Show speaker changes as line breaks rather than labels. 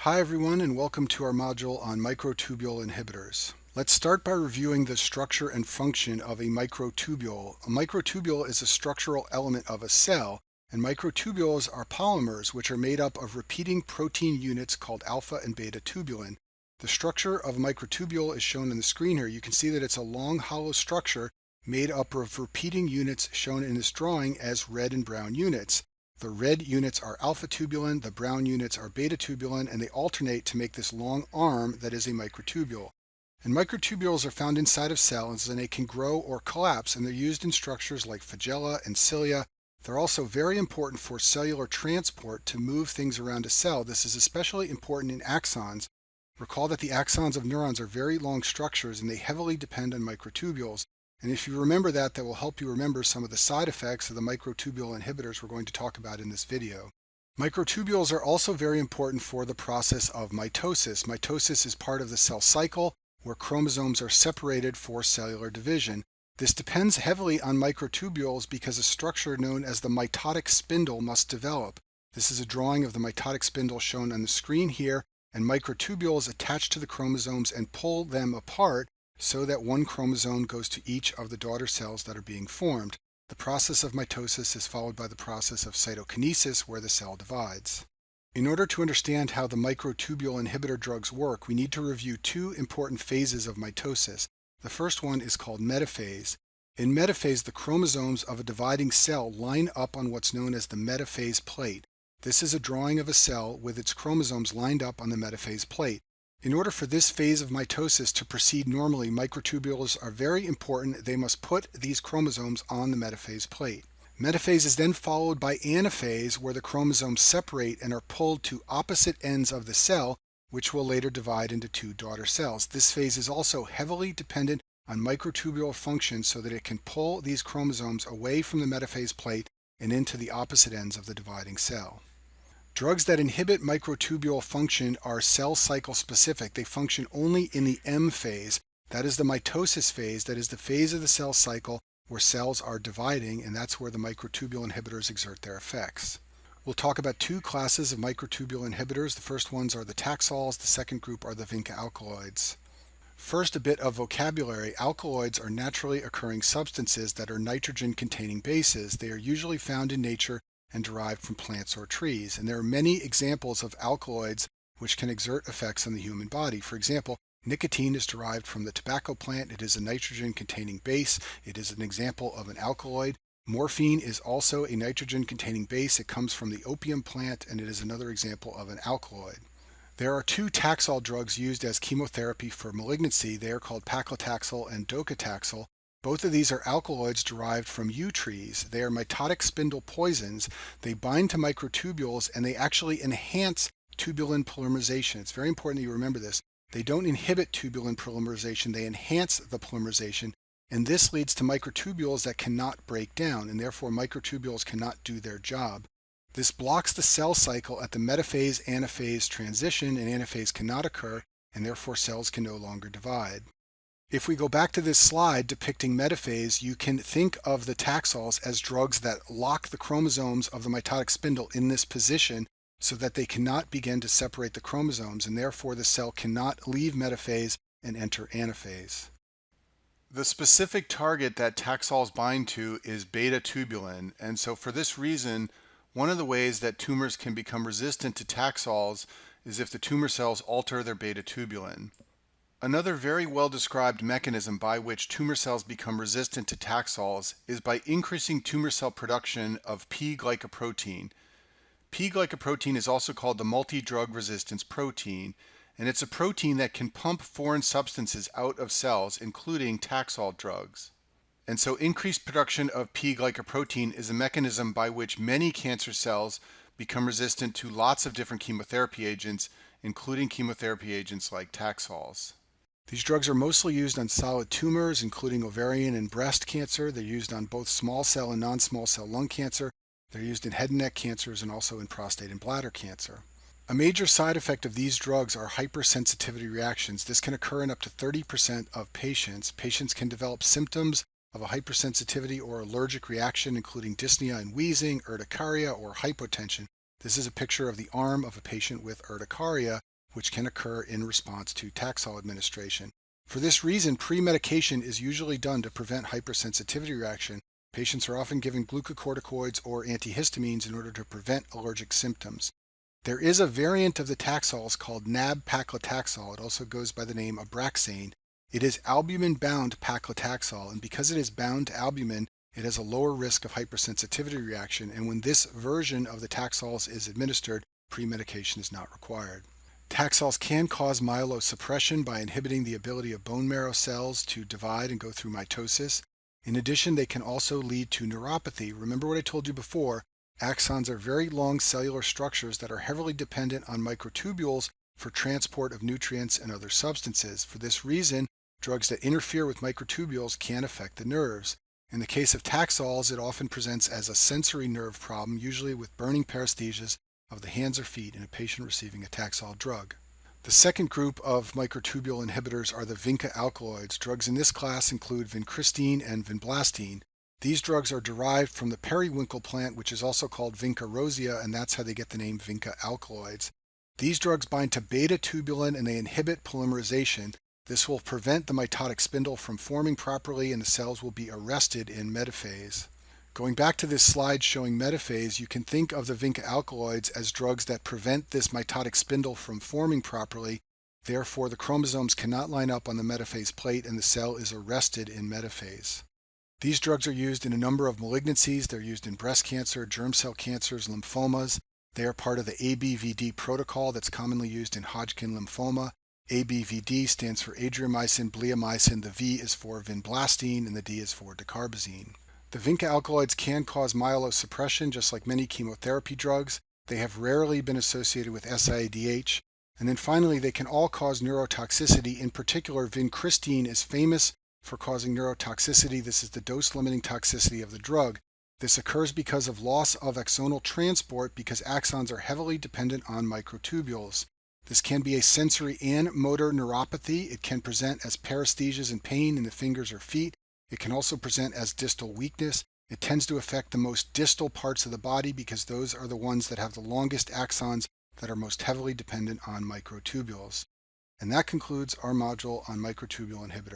Hi everyone, and welcome to our module on microtubule inhibitors. Let's start by reviewing the structure and function of a microtubule. A microtubule is a structural element of a cell, and microtubules are polymers which are made up of repeating protein units called alpha and beta tubulin. The structure of a microtubule is shown on the screen here. You can see that it's a long hollow structure made up of repeating units shown in this drawing as red and brown units. The red units are alpha tubulin, the brown units are beta tubulin, and they alternate to make this long arm that is a microtubule. And microtubules are found inside of cells, and they can grow or collapse, and they're used in structures like flagella and cilia. They're also very important for cellular transport to move things around a cell. This is especially important in axons. Recall that the axons of neurons are very long structures, and they heavily depend on microtubules. And if you remember that, that will help you remember some of the side effects of the microtubule inhibitors we're going to talk about in this video. Microtubules are also very important for the process of mitosis. Mitosis is part of the cell cycle where chromosomes are separated for cellular division. This depends heavily on microtubules because a structure known as the mitotic spindle must develop. This is a drawing of the mitotic spindle shown on the screen here, and microtubules attach to the chromosomes and pull them apart so that one chromosome goes to each of the daughter cells that are being formed. The process of mitosis is followed by the process of cytokinesis, where the cell divides. In order to understand how the microtubule inhibitor drugs work, we need to review two important phases of mitosis. The first one is called metaphase. In metaphase, the chromosomes of a dividing cell line up on what's known as the metaphase plate. This is a drawing of a cell with its chromosomes lined up on the metaphase plate. In order for this phase of mitosis to proceed normally, microtubules are very important. They must put these chromosomes on the metaphase plate. Metaphase is then followed by anaphase, where the chromosomes separate and are pulled to opposite ends of the cell, which will later divide into two daughter cells. This phase is also heavily dependent on microtubule function so that it can pull these chromosomes away from the metaphase plate and into the opposite ends of the dividing cell. Drugs that inhibit microtubule function are cell cycle specific. They function only in the M phase. That is the mitosis phase. That is the phase of the cell cycle where cells are dividing, and that's where the microtubule inhibitors exert their effects. We'll talk about two classes of microtubule inhibitors. The first ones are the taxols. The second group are the vinca alkaloids. First, a bit of vocabulary. Alkaloids are naturally occurring substances that are nitrogen-containing bases. They are usually found in nature and derived from plants or trees. And there are many examples of alkaloids which can exert effects on the human body. For example, nicotine is derived from the tobacco plant. It is a nitrogen-containing base. It is an example of an alkaloid. Morphine is also a nitrogen-containing base. It comes from the opium plant, and it is another example of an alkaloid. There are two Taxol drugs used as chemotherapy for malignancy. They are called paclitaxel and docetaxel. Both of these are alkaloids derived from yew trees. They are mitotic spindle poisons. They bind to microtubules, and they actually enhance tubulin polymerization. It's very important that you remember this. They don't inhibit tubulin polymerization, they enhance the polymerization, and this leads to microtubules that cannot break down, and therefore microtubules cannot do their job. This blocks the cell cycle at the metaphase-anaphase transition, and anaphase cannot occur, and therefore cells can no longer divide. If we go back to this slide depicting metaphase, you can think of the taxols as drugs that lock the chromosomes of the mitotic spindle in this position so that they cannot begin to separate the chromosomes, and therefore the cell cannot leave metaphase and enter anaphase. The specific target that taxols bind to is beta tubulin, and so for this reason, one of the ways that tumors can become resistant to taxols is if the tumor cells alter their beta tubulin. Another very well described mechanism by which tumor cells become resistant to taxols is by increasing tumor cell production of P-glycoprotein. P-glycoprotein is also called the multi-drug resistance protein, and it's a protein that can pump foreign substances out of cells, including taxol drugs. And so increased production of P-glycoprotein is a mechanism by which many cancer cells become resistant to lots of different chemotherapy agents, including chemotherapy agents like taxols. These drugs are mostly used on solid tumors, including ovarian and breast cancer. They're used on both small cell and non-small cell lung cancer. They're used in head and neck cancers and also in prostate and bladder cancer. A major side effect of these drugs are hypersensitivity reactions. This can occur in up to 30% of patients. Patients can develop symptoms of a hypersensitivity or allergic reaction, including dyspnea and wheezing, urticaria, or hypotension. This is a picture of the arm of a patient with urticaria. which can occur in response to Taxol administration. For this reason, pre-medication is usually done to prevent hypersensitivity reaction. Patients are often given glucocorticoids or antihistamines in order to prevent allergic symptoms. There is a variant of the Taxols called nab-paclitaxel. It also goes by the name Abraxane. It is albumin-bound paclitaxel, and because it is bound to albumin, it has a lower risk of hypersensitivity reaction, and when this version of the Taxols is administered, pre-medication is not required. Taxols can cause myelosuppression by inhibiting the ability of bone marrow cells to divide and go through mitosis. In addition, they can also lead to neuropathy. Remember what I told you before, axons are very long cellular structures that are heavily dependent on microtubules for transport of nutrients and other substances. For this reason, drugs that interfere with microtubules can affect the nerves. In the case of Taxols, it often presents as a sensory nerve problem, usually with burning paresthesias of the hands or feet in a patient receiving a Taxol drug. The second group of microtubule inhibitors are the vinca alkaloids. Drugs in this class include vincristine and vinblastine. These drugs are derived from the periwinkle plant, which is also called Vinca rosea, and that's how they get the name vinca alkaloids. These drugs bind to beta-tubulin and they inhibit polymerization. This will prevent the mitotic spindle from forming properly and the cells will be arrested in metaphase. Going back to this slide showing metaphase, you can think of the vinca alkaloids as drugs that prevent this mitotic spindle from forming properly. Therefore, the chromosomes cannot line up on the metaphase plate and the cell is arrested in metaphase. These drugs are used in a number of malignancies. They're used in breast cancer, germ cell cancers, lymphomas. They are part of the ABVD protocol that's commonly used in Hodgkin lymphoma. ABVD stands for adriamycin, bleomycin. The V is for vinblastine and the D is for dacarbazine. The vinca alkaloids can cause myelosuppression just like many chemotherapy drugs. They have rarely been associated with SIADH. And then finally, they can all cause neurotoxicity. In particular, vincristine is famous for causing neurotoxicity. This is the dose-limiting toxicity of the drug. This occurs because of loss of axonal transport because axons are heavily dependent on microtubules. This can be a sensory and motor neuropathy. It can present as paresthesias and pain in the fingers or feet. It can also present as distal weakness. It tends to affect the most distal parts of the body because those are the ones that have the longest axons that are most heavily dependent on microtubules. And that concludes our module on microtubule inhibitors.